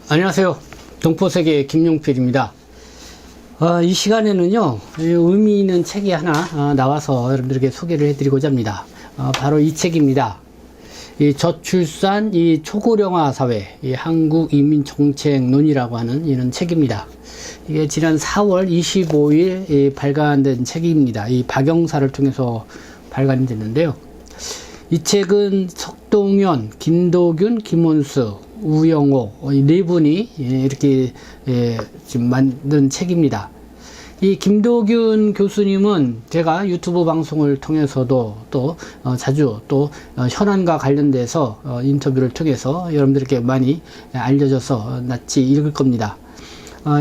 안녕하세요. 동포세계 김용필입니다. 이 시간에는요, 의미 있는 책이 하나 나와서 여러분들에게 소개를 해드리고자 합니다. 바로 이 책입니다. 이 저출산 초고령화 사회, 한국 이민 정책론이라고 하는 이런 책입니다. 이게 지난 4월 25일 발간된 책입니다. 이 박영사를 통해서 발간이 됐는데요. 이 책은 석동현, 김도균, 김원수, 우영호 네 분이 이렇게 지금 만든 책입니다. 이 김도균 교수님은 제가 유튜브 방송을 통해서도 또 자주 또 현안과 관련돼서 인터뷰를 통해서 여러분들께 많이 알려져서 낯이 읽을 겁니다.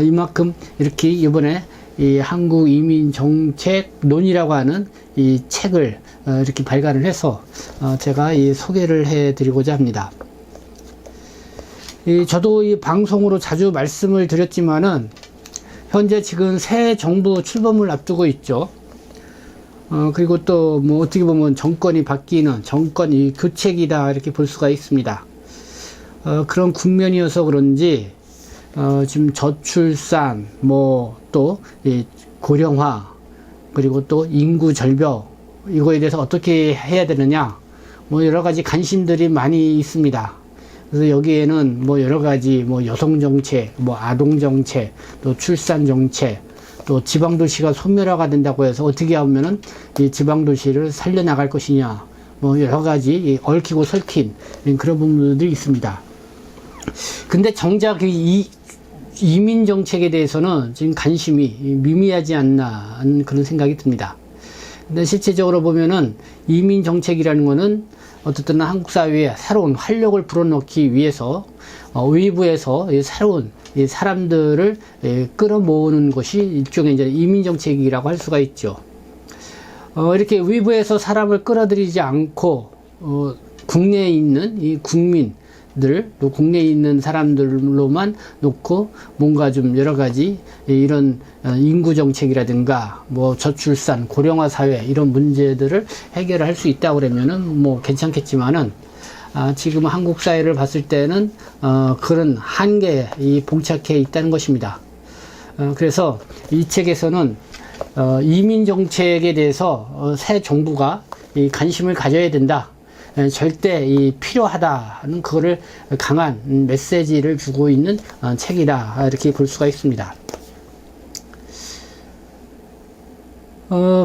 이만큼 이렇게 이번에 이 한국 이민 정책론이라고 하는 이 책을 이렇게 발간을 해서 제가 이 소개를 해 드리고자 합니다. 저도 이 방송으로 자주 말씀을 드렸지만은 현재 지금 새 정부 출범을 앞두고 있죠. 그리고 또 뭐 어떻게 보면 정권이 바뀌는 정권 교체기다 이렇게 볼 수가 있습니다. 그런 국면이어서 그런지 지금 저출산 또 고령화 그리고 또 인구 절벽 이거에 대해서 어떻게 해야 되느냐 여러 가지 관심들이 많이 있습니다. 그래서 여기에는 여러 가지 여성 정책, 아동 정책, 또 출산 정책, 또 지방 도시가 소멸화가 된다고 해서 어떻게 하면은 이 지방 도시를 살려나갈 것이냐, 여러 가지 얽히고 설킨 그런 부분들이 있습니다. 근데 정작 이 이민 정책에 대해서는 지금 관심이 미미하지 않나 하는 그런 생각이 듭니다. 근데 실제적으로 보면은 이민 정책이라는 거는 어쨌든 한국 사회에 새로운 활력을 불어넣기 위해서 외부에서 새로운 사람들을 끌어모으는 것이 일종의 이제 이민 정책이라고 할 수가 있죠. 이렇게 외부에서 사람을 끌어들이지 않고 국내에 있는 이 국민들 또 국내에 있는 사람들로만 놓고 뭔가 좀 여러 가지 이런 인구 정책이라든가 저출산 고령화 사회 이런 문제들을 해결할 수 있다고 그러면은 괜찮겠지만은 지금 한국 사회를 봤을 때는 그런 한계에 봉착해 있다는 것입니다. 그래서 이 책에서는 이민 정책에 대해서 새 정부가 관심을 가져야 된다. 절대 필요하다는 그거를 강한 메시지를 주고 있는 책이다 이렇게 볼 수가 있습니다.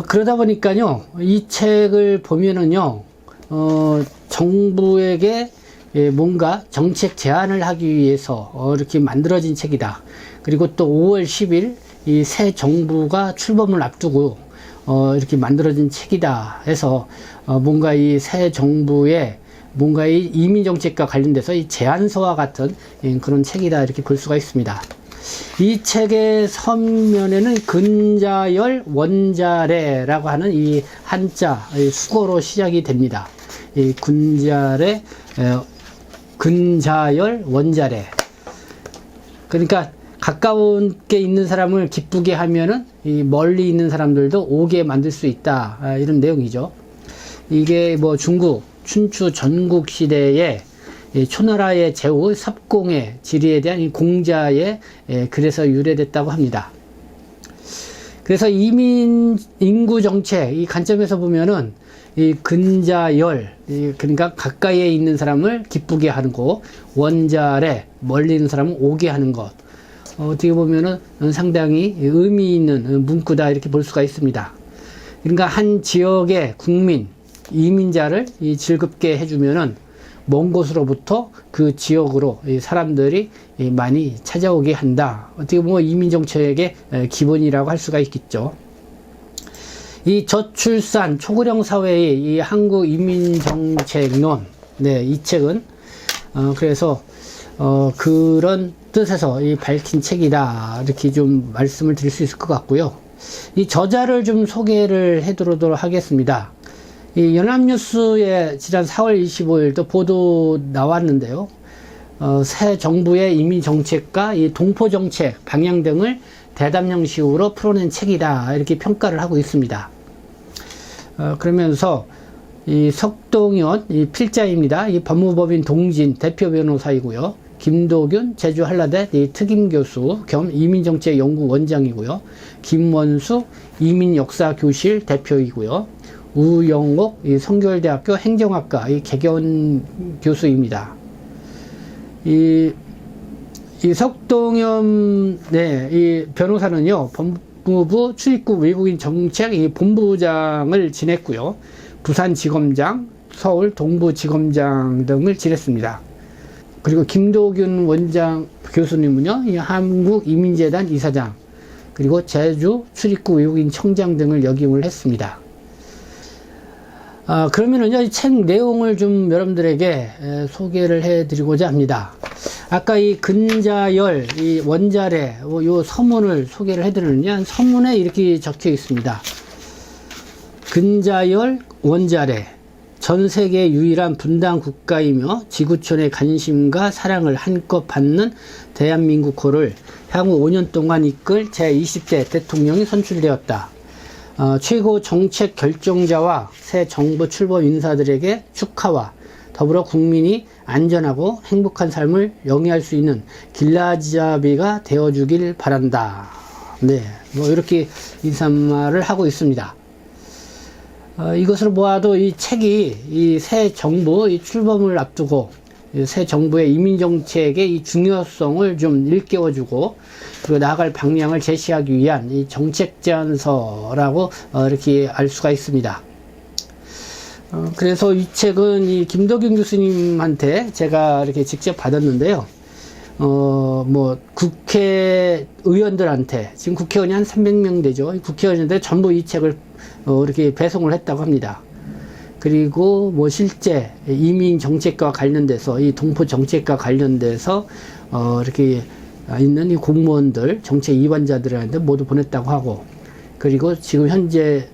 그러다 보니까요 이 책을 보면은요 정부에게 뭔가 정책 제안을 하기 위해서 이렇게 만들어진 책이다. 그리고 또 5월 10일 이 새 정부가 출범을 앞두고 이렇게 만들어진 책이다 해서 뭔가 이 새 정부의 뭔가 이 이민 정책과 관련돼서 이 제안서와 같은 그런 책이다 이렇게 볼 수가 있습니다. 이 책의 선면에는 근자열 원자래라고 하는 이 한자 수거로 시작이 됩니다. 이 근자열 원자래. 그러니까 가까운 게 있는 사람을 기쁘게 하면은 이 멀리 있는 사람들도 오게 만들 수 있다 이런 내용이죠. 이게 중국 춘추 전국 시대에 초나라의 제후 섭공의 지리에 대한 이 공자에 그래서 유래됐다고 합니다. 그래서 이민 인구 정책 이 관점에서 보면은 이 근자열 그러니까 가까이에 있는 사람을 기쁘게 하는 거, 원자래 멀리 있는 사람을 오게 하는 것. 어떻게 보면은 상당히 의미 있는 문구다 이렇게 볼 수가 있습니다. 그러니까 한 지역의 국민, 이민자를 즐겁게 해주면은 먼 곳으로부터 그 지역으로 사람들이 많이 찾아오게 한다. 어떻게 보면 이민 정책의 기본이라고 할 수가 있겠죠. 이 저출산 초고령 사회의 이 한국 이민 정책론, 이 책은 그래서 그런 뜻에서 밝힌 책이다 이렇게 좀 말씀을 드릴 수 있을 것 같고요. 이 저자를 좀 소개를 해드리도록 하겠습니다. 이 연합뉴스에 지난 4월 25일도 보도 나왔는데요. 새 정부의 이민 정책과 이 동포 정책 방향 등을 대담 형식으로 풀어낸 책이다 이렇게 평가를 하고 있습니다. 그러면서 이 석동현 이 필자입니다. 이 법무법인 동진 대표 변호사이고요. 김도균 제주 한라대 특임교수 겸 이민정책연구원장이고요. 김원수 이민역사교실 대표이고요. 우영옥 성결대학교 행정학과 개견 교수입니다. 이 석동엽 이 변호사는요, 법무부 출입국 외국인 정책 본부장을 지냈고요. 부산지검장, 서울 동부지검장 등을 지냈습니다. 그리고 김도균 원장 교수님은요, 이 한국이민재단 이사장, 그리고 제주 출입국 외국인 청장 등을 역임을 했습니다. 그러면은요, 이 책 내용을 좀 여러분들에게 소개를 해드리고자 합니다. 아까 이 근자열, 이 원자래, 요 서문을 소개를 해드리느냐, 서문에 이렇게 적혀 있습니다. 근자열 원자래, 전 세계 유일한 분단 국가이며 지구촌의 관심과 사랑을 한껏 받는 대한민국호를 향후 5년 동안 이끌 제20대 대통령이 선출되었다. 최고 정책 결정자와 새 정부 출범 인사들에게 축하와 더불어 국민이 안전하고 행복한 삶을 영위할 수 있는 길라잡이가 되어주길 바란다. 네, 뭐 이렇게 인사말을 하고 있습니다. 이것을 보아도 이 책이 이 새 정부 출범을 앞두고 새 정부의 이민정책의 이 중요성을 좀 일깨워주고 그리고 나아갈 방향을 제시하기 위한 이 정책 제안서라고 이렇게 알 수가 있습니다. 그래서 이 책은 이 김도균 교수님한테 제가 이렇게 직접 받았는데요. 뭐 국회의원들한테, 지금 국회의원이 한 300명 되죠. 국회의원인데 전부 이 책을 이렇게 배송을 했다고 합니다. 그리고 뭐 실제 이민 정책과 관련돼서, 이 동포 정책과 관련돼서 이렇게 있는 이 공무원들, 정책 위반자들한테 모두 보냈다고 하고, 그리고 지금 현재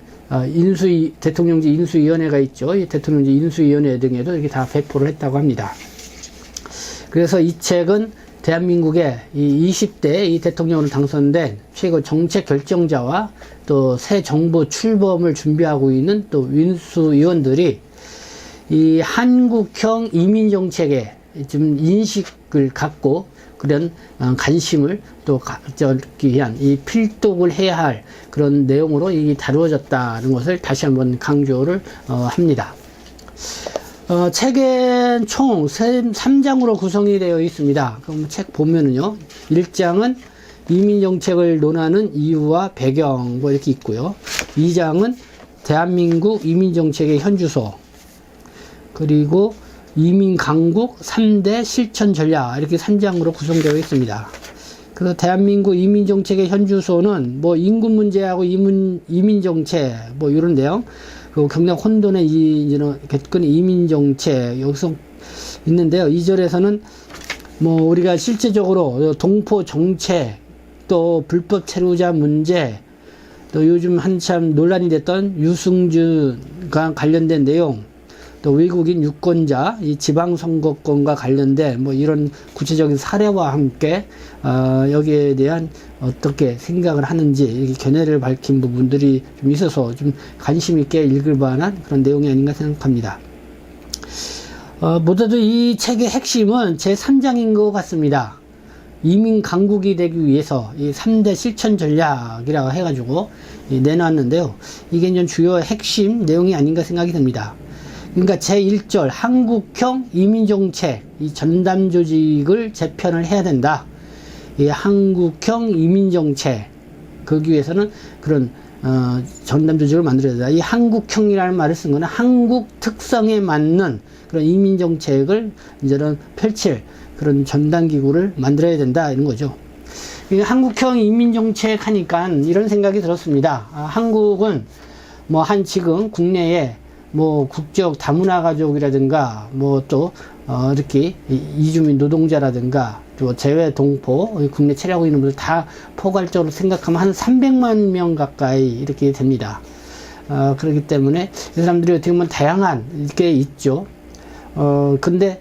대통령직 인수위원회가 있죠. 이 대통령직 인수위원회 등에도 이렇게 다 배포를 했다고 합니다. 그래서 이 책은 대한민국의 이 20대 이 대통령으로 당선된 최고 정책 결정자와 또 새 정부 출범을 준비하고 있는 또 인수위원들이 이 한국형 이민정책에 좀 인식을 갖고 그런 관심을 또 갖기 위한 이 필독을 해야 할 그런 내용으로 이 다루어졌다는 것을 다시 한번 강조를 합니다. 책은 총 3장으로 구성이 되어 있습니다. 그럼 책 보면은요, 1장은 이민정책을 논하는 이유와 배경 뭐 이렇게 있고요. 2장은 대한민국 이민정책의 현주소, 그리고 이민강국 3대 실천 전략, 이렇게 3장으로 구성되어 있습니다. 그래서 대한민국 이민정책의 현주소는 뭐 인구 문제하고 이민정책 뭐 이런 내용, 그리고 경력 혼돈의 개끈 이민정책 여기서 있는데요. 2절에서는 뭐 우리가 실제적으로 동포 정책, 또 불법 체류자 문제, 또 요즘 한참 논란이 됐던 유승준과 관련된 내용, 또 외국인 유권자 이 지방선거권과 관련된 뭐 이런 구체적인 사례와 함께 여기에 대한 어떻게 생각을 하는지 이렇게 견해를 밝힌 부분들이 좀 있어서 좀 관심 있게 읽을 만한 그런 내용이 아닌가 생각합니다. 모두 이 책의 핵심은 제3장인 것 같습니다. 이민 강국이 되기 위해서 이 3대 실천 전략이라고 해가지고 내놨는데요. 이게 이제 주요 핵심 내용이 아닌가 생각이 듭니다. 그러니까 제1절 한국형 이민정책, 이 전담 조직을 재편을 해야 된다. 이 한국형 이민정책, 거기 위해서는 그런 전담 조직을 만들어야 된다. 이 한국형이라는 말을 쓴 거는 한국 특성에 맞는 그런 이민정책을 이제는 펼칠 그런 전담기구를 만들어야 된다, 이런 거죠. 한국형 이민정책 하니까 이런 생각이 들었습니다. 한국은 뭐 지금 국내에 뭐 국적 다문화 가족이라든가 뭐 또 이렇게 이주민 노동자라든가 또 재외 동포 국내 체류하고 있는 분들 다 포괄적으로 생각하면 한 300만 명 가까이 이렇게 됩니다. 그렇기 때문에 이 사람들이 어떻게 보면 다양한 게 있죠. 근데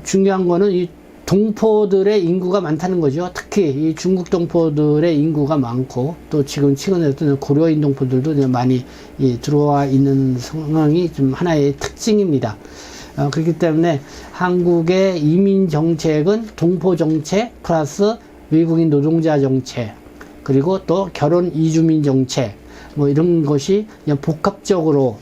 중요한 거는 이 동포들의 인구가 많다는 거죠. 특히 이 중국 동포들의 인구가 많고 또 지금 최근에 고려인 동포들도 많이 들어와 있는 상황이 좀 하나의 특징입니다. 그렇기 때문에 한국의 이민 정책은 동포 정책 플러스 외국인 노동자 정책, 그리고 또 결혼 이주민 정책, 뭐 이런 것이 그냥 복합적으로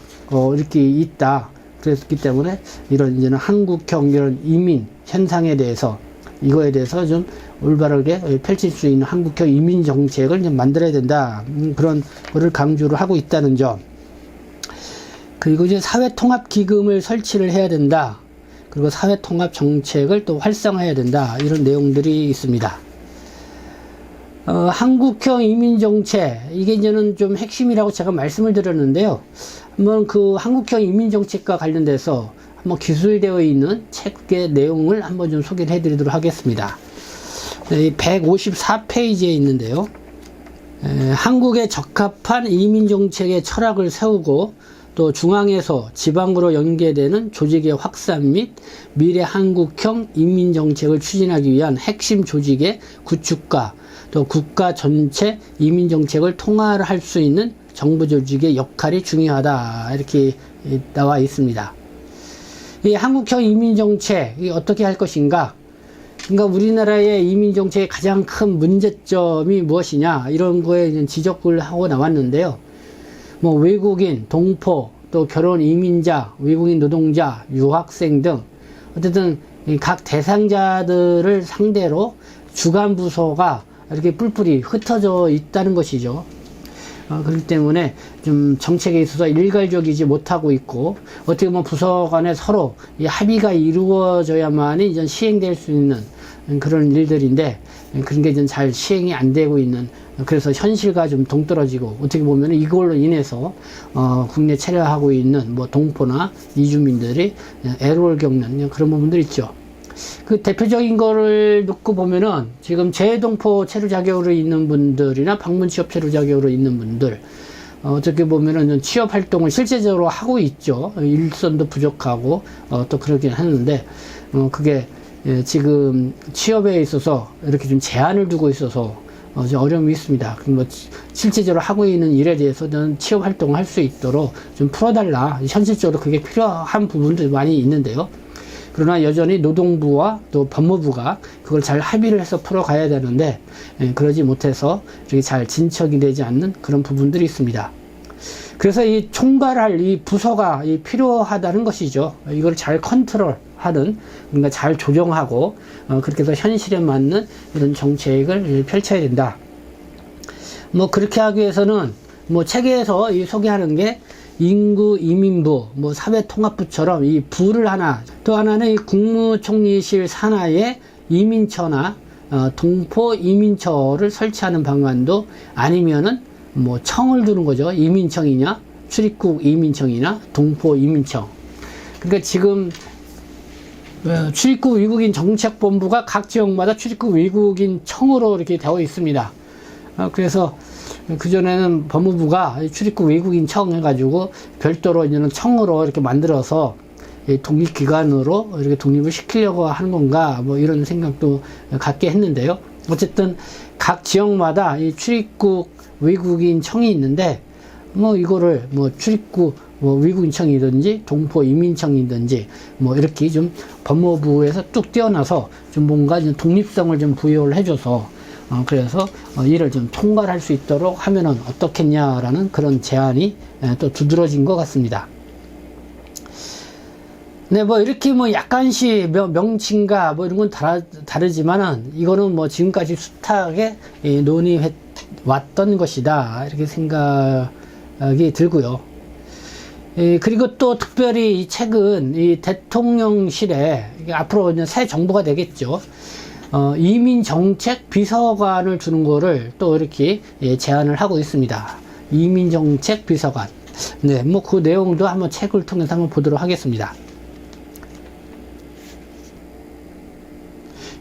이렇게 있다. 그랬기 때문에 이런 이제는 한국형 이런 이민 현상에 대해서, 이거에 대해서 좀 올바르게 펼칠 수 있는 한국형 이민 정책을 좀 만들어야 된다. 그런 거를 강조를 하고 있다는 점. 그리고 이제 사회통합기금을 설치를 해야 된다. 그리고 사회통합정책을 또 활성화해야 된다. 이런 내용들이 있습니다. 한국형 이민정책, 이게 이제는 좀 핵심이라고 제가 말씀을 드렸는데요. 한번 그 한국형 이민정책과 관련돼서 한번 기술되어 있는 책의 내용을 한번 좀 소개를 해드리도록 하겠습니다. 154페이지에 있는데요. 한국에 적합한 이민정책의 철학을 세우고 또 중앙에서 지방으로 연계되는 조직의 확산 및 미래 한국형 이민정책을 추진하기 위한 핵심 조직의 구축과 또 국가 전체 이민정책을 통할할 수 있는 정부 조직의 역할이 중요하다. 이렇게 나와 있습니다. 이 한국형 이민정책이 어떻게 할 것인가? 그러니까 우리나라의 이민정책의 가장 큰 문제점이 무엇이냐? 이런 거에 지적을 하고 나왔는데요. 뭐 외국인, 동포, 또 결혼 이민자, 외국인 노동자, 유학생 등 어쨌든 각 대상자들을 상대로 주간 부서가 이렇게 뿔뿔이 흩어져 있다는 것이죠. 그렇기 때문에 좀 정책에 있어서 일괄적이지 못하고 있고, 어떻게 보면 부서 간에 서로 이 합의가 이루어져야만이 이제 시행될 수 있는 그런 일들인데, 그런 게 좀 잘 시행이 안 되고 있는, 그래서 현실과 좀 동떨어지고, 어떻게 보면 이걸로 인해서 국내 체류하고 있는 뭐 동포나 이주민들이 애로를 겪는 그런 부분들 있죠. 그 대표적인 거를 놓고 보면은 지금 재동포 체류 자격으로 있는 분들이나 방문 취업 체류 자격으로 있는 분들, 어떻게 보면은 취업 활동을 실제적으로 하고 있죠. 일선도 부족하고 또 그러긴 하는데, 그게 지금 취업에 있어서 이렇게 좀 제한을 두고 있어서 좀 어려움이 있습니다. 뭐 실제적으로 하고 있는 일에 대해서는 취업 활동을 할 수 있도록 좀 풀어달라. 현실적으로 그게 필요한 부분들이 많이 있는데요. 그러나 여전히 노동부와 또 법무부가 그걸 잘 합의를 해서 풀어가야 되는데, 그러지 못해서 이렇게 잘 진척이 되지 않는 그런 부분들이 있습니다. 그래서 이 총괄할 이 부서가 필요하다는 것이죠. 이걸 잘 컨트롤하는, 그러니까 잘 조정하고 그렇게 해서 현실에 맞는 이런 정책을 펼쳐야 된다. 뭐 그렇게 하기 위해서는 뭐 책에서 소개하는 게 인구 이민부, 뭐 사회통합부처럼 이 부를 하나, 또 하나는 이 국무총리실 산하에 이민처나 동포 이민처를 설치하는 방안도, 아니면은 뭐 청을 두는 거죠. 이민청이냐, 출입국 이민청이나 동포 이민청. 그러니까 지금 출입국 외국인 정책본부가 각 지역마다 출입국 외국인 청으로 이렇게 되어 있습니다. 그래서 그전에는 법무부가 출입국 외국인 청 해가지고 별도로 이제는 청으로 이렇게 만들어서 독립기관으로 이렇게 독립을 시키려고 하는 건가, 뭐 이런 생각도 갖게 했는데요. 어쨌든 각 지역마다 이 출입국 외국인 청이 있는데, 뭐 이거를 뭐 출입국 뭐 외국인청이든지 동포 이민청이든지 뭐 이렇게 좀 법무부에서 뚝 떼어놔서 좀 뭔가 좀 독립성을 좀 부여를 해줘서 그래서 이를 좀 통괄할 수 있도록 하면은 어떻겠냐라는 그런 제안이 또 두드러진 것 같습니다. 네, 뭐 이렇게 뭐 약간씩 명칭과 뭐 이런 건 다르지만은 이거는 뭐 지금까지 숱하게 논의해 왔던 것이다, 이렇게 생각이 들고요. 그리고 또 특별히 이 책은 이 대통령실에, 앞으로 이제 새 정부가 되겠죠. 이민정책 비서관을 두는 거를 또 이렇게 제안을 하고 있습니다. 이민정책 비서관. 네, 뭐 그 내용도 한번 책을 통해서 한번 보도록 하겠습니다.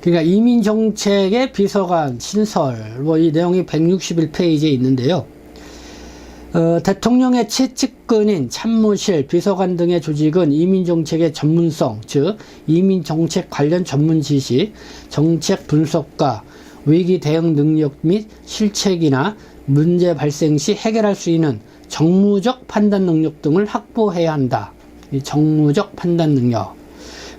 그러니까 이민정책의 비서관 신설, 뭐 이 내용이 161페이지에 있는데요. 대통령의 최측근인 참모실, 비서관 등의 조직은 이민정책의 전문성, 즉 이민정책 관련 전문 지식, 정책 분석과 위기 대응 능력 및 실책이나 문제 발생 시 해결할 수 있는 정무적 판단 능력 등을 확보해야 한다. 이 정무적 판단 능력.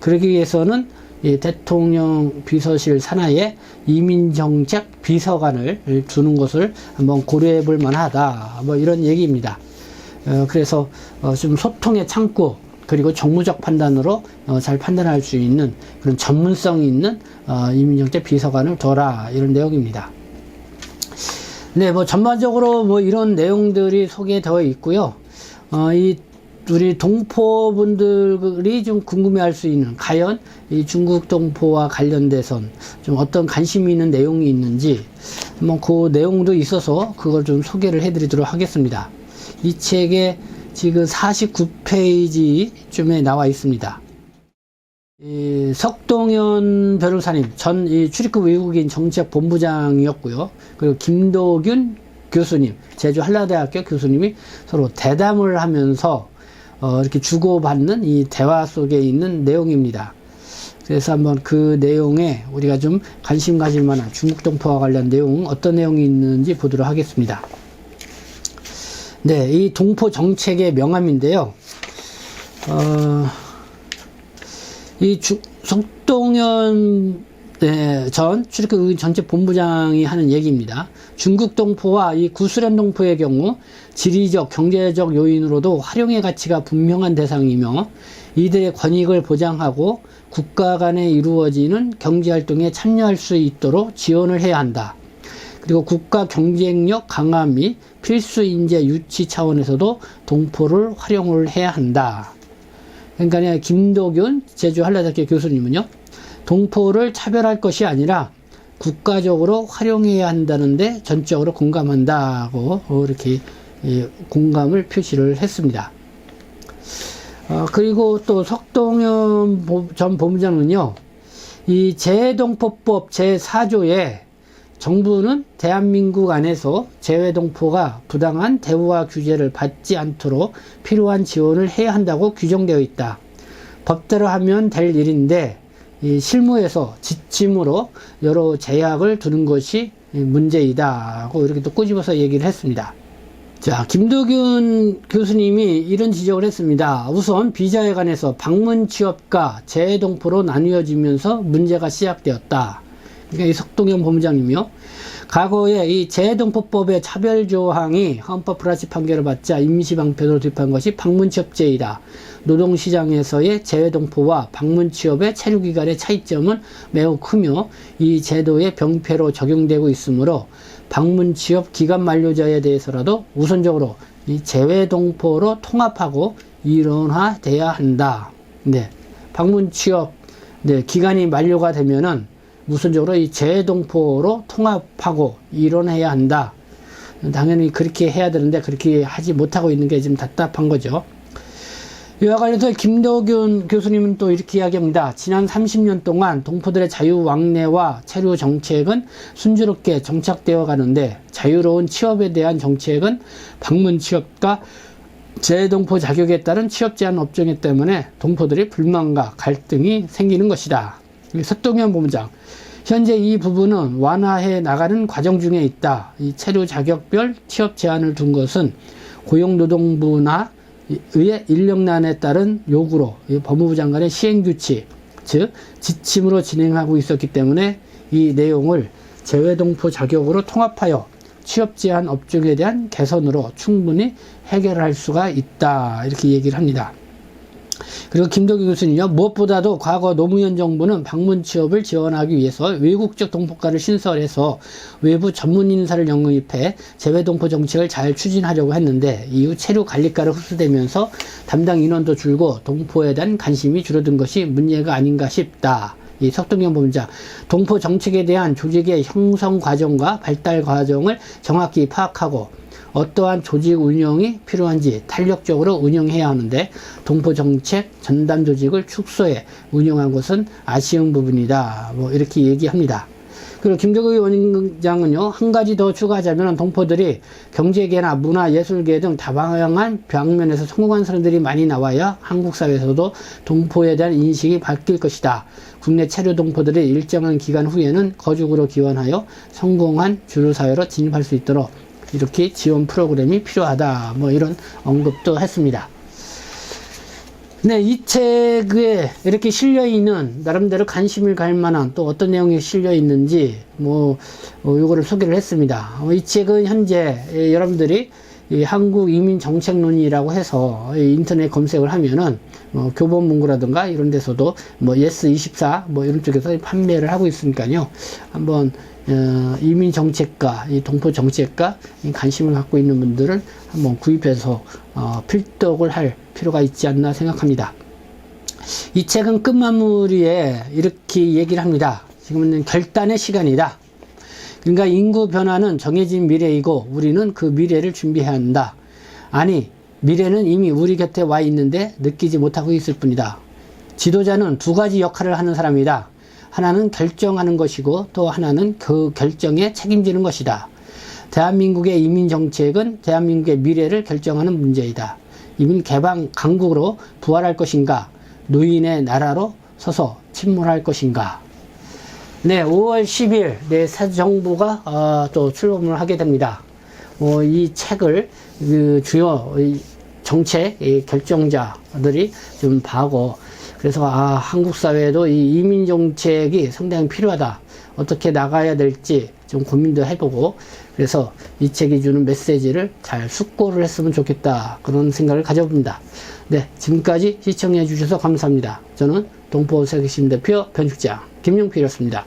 그러기 위해서는 이 대통령 비서실 산하에 이민정책 비서관을 두는 것을 한번 고려해 볼 만하다. 뭐 이런 얘기입니다. 그래서 좀 소통의 창구, 그리고 정무적 판단으로 잘 판단할 수 있는 그런 전문성이 있는 이민정책 비서관을 둬라, 이런 내용입니다. 네, 뭐 전반적으로 뭐 이런 내용들이 소개되어 있고요. 우리 동포분들이 좀 궁금해할 수 있는, 과연 이 중국 동포와 관련돼선 좀 어떤 관심이 있는 내용이 있는지, 뭐 그 내용도 있어서 그걸 좀 소개를 해드리도록 하겠습니다. 이 책에 지금 49페이지쯤에 나와 있습니다. 석동현 변호사님, 전 출입국 외국인 정책본부장이었고요. 그리고 김도균 교수님, 제주 한라대학교 교수님이 서로 대담을 하면서 이렇게 주고받는 이 대화 속에 있는 내용입니다. 그래서 한번 그 내용에 우리가 좀 관심 가질 만한 중국 동포와 관련 내용, 어떤 내용이 있는지 보도록 하겠습니다. 네, 이 동포 정책의 명암인데요. 석동현 전 출입국 정책본부장이 하는 얘기입니다. 중국 동포와 이 구수련 동포의 경우 지리적, 경제적 요인으로도 활용의 가치가 분명한 대상이며 이들의 권익을 보장하고 국가 간에 이루어지는 경제활동에 참여할 수 있도록 지원을 해야 한다. 그리고 국가 경쟁력 강화 및 필수 인재 유치 차원에서도 동포를 활용을 해야 한다. 그러니까 김도균 제주 한라대학교 교수님은요, 동포를 차별할 것이 아니라 국가적으로 활용해야 한다는데 전적으로 공감한다고 이렇게 공감을 표시를 했습니다. 그리고 또 석동현 전 본부장은요, 이 재외동포법 제4조에 정부는 대한민국 안에서 재외동포가 부당한 대우와 규제를 받지 않도록 필요한 지원을 해야 한다고 규정되어 있다. 법대로 하면 될 일인데 이 실무에서 지침으로 여러 제약을 두는 것이 문제이다 하고 이렇게 또 꼬집어서 얘기를 했습니다. 자, 김도균 교수님이 이런 지적을 했습니다. 우선 비자에 관해서 방문 취업과 재외동포로 나뉘어지면서 문제가 시작되었다. 그러니까 이 석동현 본부장님이요, 과거에 이 재외동포법의 차별조항이 헌법 불합치 판결을 받자 임시방편으로 도입한 것이 방문취업제이다. 노동시장에서의 재외동포와 방문취업의 체류기간의 차이점은 매우 크며 이 제도의 병폐로 적용되고 있으므로 방문취업 기간 만료자에 대해서라도 우선적으로 이 재외동포로 통합하고 이론화돼야 한다. 네, 방문취업 기간이 만료가 되면은 우선적으로 이 재외동포로 통합하고 이론해야 한다. 당연히 그렇게 해야 되는데 그렇게 하지 못하고 있는 게 좀 답답한 거죠. 이와 관련해서 김도균 교수님은 또 이렇게 이야기합니다. 지난 30년 동안 동포들의 자유왕래와 체류 정책은 순조롭게 정착되어 가는데 자유로운 취업에 대한 정책은 방문 취업과 재외동포 자격에 따른 취업 제한 업종 때문에 동포들이 불만과 갈등이 생기는 것이다. 석동현 본부장, 현재 이 부분은 완화해 나가는 과정 중에 있다. 이 체류 자격별 취업 제한을 둔 것은 고용노동부나 의회 인력난에 따른 요구로 법무부 장관의 시행규칙, 즉 지침으로 진행하고 있었기 때문에 이 내용을 재외동포 자격으로 통합하여 취업 제한 업종에 대한 개선으로 충분히 해결할 수가 있다. 이렇게 얘기를 합니다. 그리고 김도균 교수님은요, 무엇보다도 과거 노무현 정부는 방문 취업을 지원하기 위해서 외국적 동포과를 신설해서 외부 전문 인사를 영입해 재외동포 정책을 잘 추진하려고 했는데 이후 체류 관리과를 흡수되면서 담당 인원도 줄고 동포에 대한 관심이 줄어든 것이 문제가 아닌가 싶다. 이 석동현 본부장, 동포 정책에 대한 조직의 형성 과정과 발달 과정을 정확히 파악하고 어떠한 조직 운영이 필요한지 탄력적으로 운영해야 하는데 동포 정책 전담 조직을 축소해 운영한 것은 아쉬운 부분이다. 뭐 이렇게 얘기합니다. 그리고 김도균 원장은요, 한 가지 더 추가하자면 동포들이 경제계나 문화, 예술계 등 다방향한 방면에서 성공한 사람들이 많이 나와야 한국 사회에서도 동포에 대한 인식이 바뀔 것이다. 국내 체류 동포들이 일정한 기간 후에는 거주국으로 기원하여 성공한 주류 사회로 진입할 수 있도록 이렇게 지원 프로그램이 필요하다. 뭐 이런 언급도 했습니다. 네, 이 책에 이렇게 실려 있는 나름대로 관심을 갈 만한 또 어떤 내용이 실려 있는지 요거를 소개를 했습니다. 이 책은 현재 여러분들이 이 한국 이민 정책론이라고 해서 인터넷 검색을 하면은 교본 문구라든가 이런 데서도 예스24 이런 쪽에서 판매를 하고 있으니까요. 한번 이민 정책과 이 동포 정책과 관심을 갖고 있는 분들은 한번 구입해서 필독을 할 필요가 있지 않나 생각합니다. 이 책은 끝마무리에 이렇게 얘기를 합니다. 지금은 결단의 시간이다. 그러니까 인구 변화는 정해진 미래이고 우리는 그 미래를 준비해야 한다. 아니, 미래는 이미 우리 곁에 와 있는데 느끼지 못하고 있을 뿐이다. 지도자는 두 가지 역할을 하는 사람이다. 하나는 결정하는 것이고 또 하나는 그 결정에 책임지는 것이다. 대한민국의 이민 정책은 대한민국의 미래를 결정하는 문제이다. 이민 개방 강국으로 부활할 것인가? 노인의 나라로 서서 침몰할 것인가? 네, 5월 10일 네, 새 정부가 또 출범을 하게 됩니다. 이 책을 주요 정책 결정자들이 좀 봐고 그래서 한국 사회에도 이 이민 정책이 상당히 필요하다. 어떻게 나가야 될지 좀 고민도 해보고 그래서 이 책이 주는 메시지를 잘 숙고를 했으면 좋겠다. 그런 생각을 가져봅니다. 네, 지금까지 시청해 주셔서 감사합니다. 저는 동포세계신 대표 편집장 김용필이었습니다.